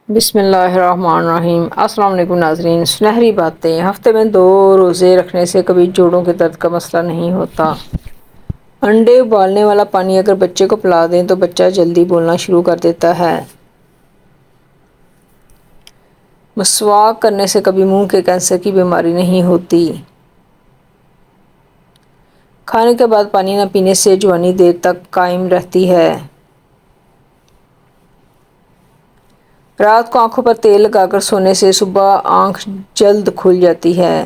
بسم اللہ الرحمن الرحیم۔ السلام علیکم ناظرین۔ سنہری باتیں۔ ہفتے میں 2 روزے رکھنے سے کبھی جوڑوں کے درد کا مسئلہ نہیں ہوتا۔ انڈے ابالنے والا پانی اگر بچے کو پلا دیں تو بچہ جلدی بولنا شروع کر دیتا ہے۔ مسواک کرنے سے کبھی منہ کے کینسر کی بیماری نہیں ہوتی۔ کھانے کے بعد پانی نہ پینے سے جوانی دیر تک قائم رہتی ہے۔ رات کو آنکھوں پر تیل لگا کر سونے سے صبح آنکھ جلد کھل جاتی ہے۔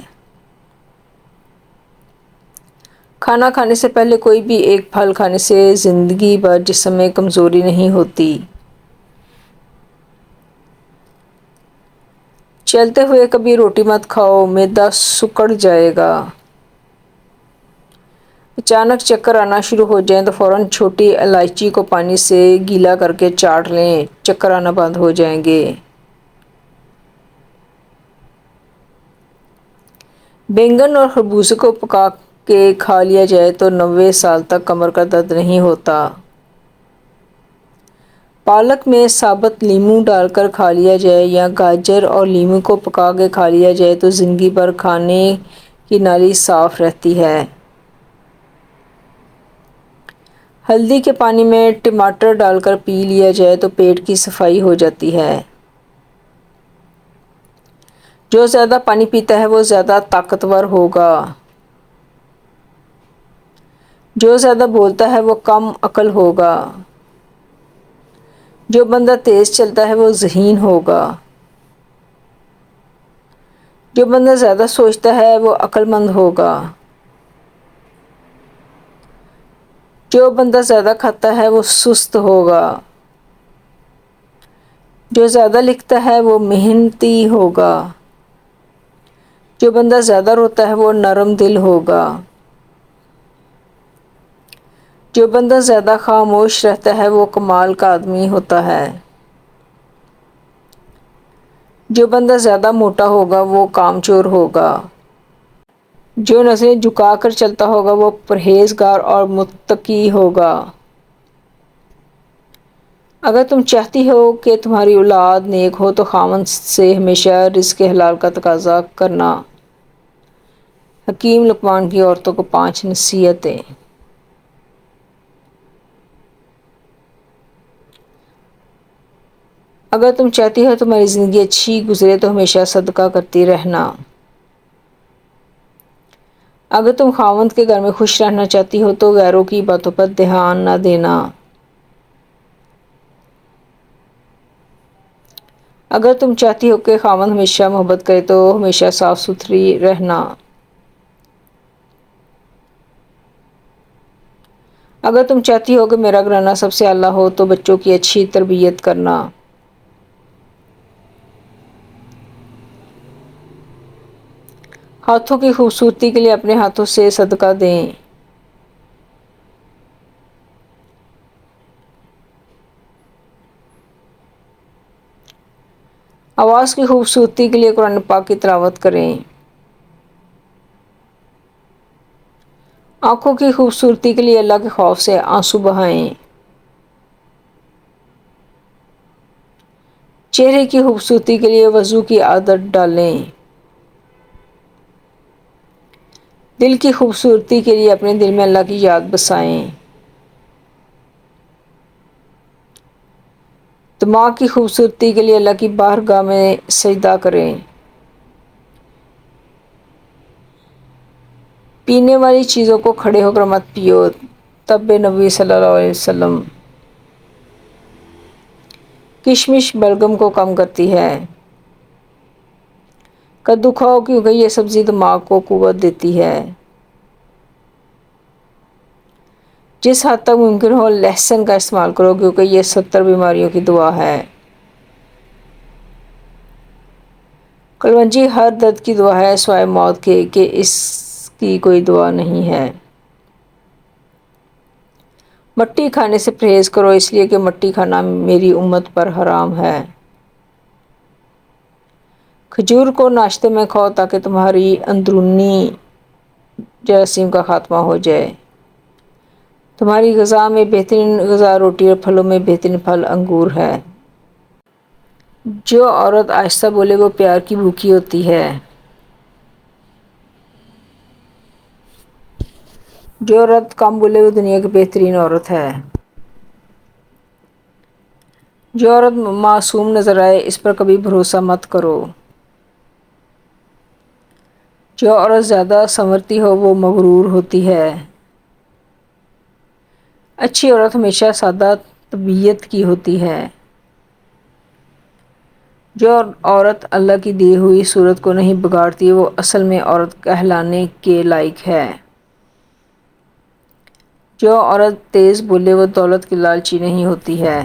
کھانا کھانے سے پہلے کوئی بھی ایک پھل کھانے سے زندگی بھر جسم میں کمزوری نہیں ہوتی۔ چلتے ہوئے کبھی روٹی مت کھاؤ، معدہ سکڑ جائے گا۔ اچانک چکر آنا شروع ہو جائیں تو فوراً چھوٹی الائچی کو پانی سے گیلا کر کے چاٹ لیں، چکر آنا بند ہو جائیں گے۔ بینگن اور خربوزے کو پکا کے کھا لیا جائے تو 90 سال تک کمر کا درد نہیں ہوتا۔ پالک میں ثابت لیموں ڈال کر کھا لیا جائے یا گاجر اور لیموں کو پکا کے کھا لیا جائے تو زندگی بھر کھانے کی نالی صاف رہتی ہے۔ ہلدی کے پانی میں ٹماٹر ڈال کر پی لیا جائے تو پیٹ کی صفائی ہو جاتی ہے۔ جو زیادہ پانی پیتا ہے وہ زیادہ طاقتور ہوگا۔ جو زیادہ بولتا ہے وہ کم عقل ہوگا۔ جو بندہ تیز چلتا ہے وہ ذہین ہوگا۔ جو بندہ زیادہ سوچتا ہے وہ عقل مند ہوگا۔ جو بندہ زیادہ کھاتا ہے وہ سست ہوگا۔ جو زیادہ لکھتا ہے وہ محنتی ہوگا۔ جو بندہ زیادہ روتا ہے وہ نرم دل ہوگا۔ جو بندہ زیادہ خاموش رہتا ہے وہ کمال کا آدمی ہوتا ہے۔ جو بندہ زیادہ موٹا ہوگا وہ کامچور ہوگا۔ جو نظریں جھکا کر چلتا ہوگا وہ پرہیزگار اور متقی ہوگا۔ اگر تم چاہتی ہو کہ تمہاری اولاد نیک ہو تو خاوند سے ہمیشہ رزق حلال کا تقاضا کرنا۔ حکیم لقمان کی عورتوں کو 5 نصیحتیں۔ اگر تم چاہتی ہو تمہاری زندگی اچھی گزرے تو ہمیشہ صدقہ کرتی رہنا۔ اگر تم خاوند کے گھر میں خوش رہنا چاہتی ہو تو غیروں کی باتوں پر دھیان نہ دینا۔ اگر تم چاہتی ہو کہ خاوند ہمیشہ محبت کرے تو ہمیشہ صاف ستھری رہنا۔ اگر تم چاہتی ہو کہ میرا گھرانہ سب سے اعلیٰ ہو تو بچوں کی اچھی تربیت کرنا۔ ہاتھوں کی خوبصورتی کے لیے اپنے ہاتھوں سے صدقہ دیں۔ آواز کی خوبصورتی کے لیے قرآن پاک کی تلاوت کریں۔ آنکھوں کی خوبصورتی کے لیے اللہ کے خوف سے آنسو بہائیں۔ چہرے کی خوبصورتی کے لیے وضو کی عادت ڈالیں۔ دل کی خوبصورتی کے لیے اپنے دل میں اللہ کی یاد بسائیں۔ دماغ کی خوبصورتی کے لیے اللہ کی بارگاہ میں سجدہ کریں۔ پینے والی چیزوں کو کھڑے ہو کر مت پیو، طب نبوی صلی اللہ علیہ وسلم۔ کشمش بلغم کو کم کرتی ہے۔ کدو کھاؤ کیونکہ یہ سبزی دماغ کو قوت دیتی ہے۔ جس حد تک ممکن ہو لہسن کا استعمال کرو کیونکہ یہ 70 بیماریوں کی دوا ہے۔ کلونجی ہر درد کی دوا ہے سوائے موت کے کہ اس کی کوئی دوا نہیں ہے۔ مٹی کھانے سے پرہیز کرو اس لیے کہ مٹی کھانا میری امت پر حرام ہے۔ کھجور کو ناشتے میں کھاؤ تاکہ تمہاری اندرونی جراثیم کا خاتمہ ہو جائے۔ تمہاری غذا میں بہترین غذا روٹی اور پھلوں میں بہترین پھل انگور ہے۔ جو عورت آہستہ بولے وہ پیار کی بھوکی ہوتی ہے۔ جو عورت کم بولے وہ دنیا کی بہترین عورت ہے۔ جو عورت معصوم نظر آئے اس پر کبھی بھروسہ مت کرو۔ جو عورت زیادہ سنورتی ہو وہ مغرور ہوتی ہے۔ اچھی عورت ہمیشہ سادہ طبیعت کی ہوتی ہے۔ جو عورت اللہ کی دی ہوئی صورت کو نہیں بگاڑتی وہ اصل میں عورت کہلانے کے لائق ہے۔ جو عورت تیز بولے وہ دولت کی لالچی نہیں ہوتی ہے۔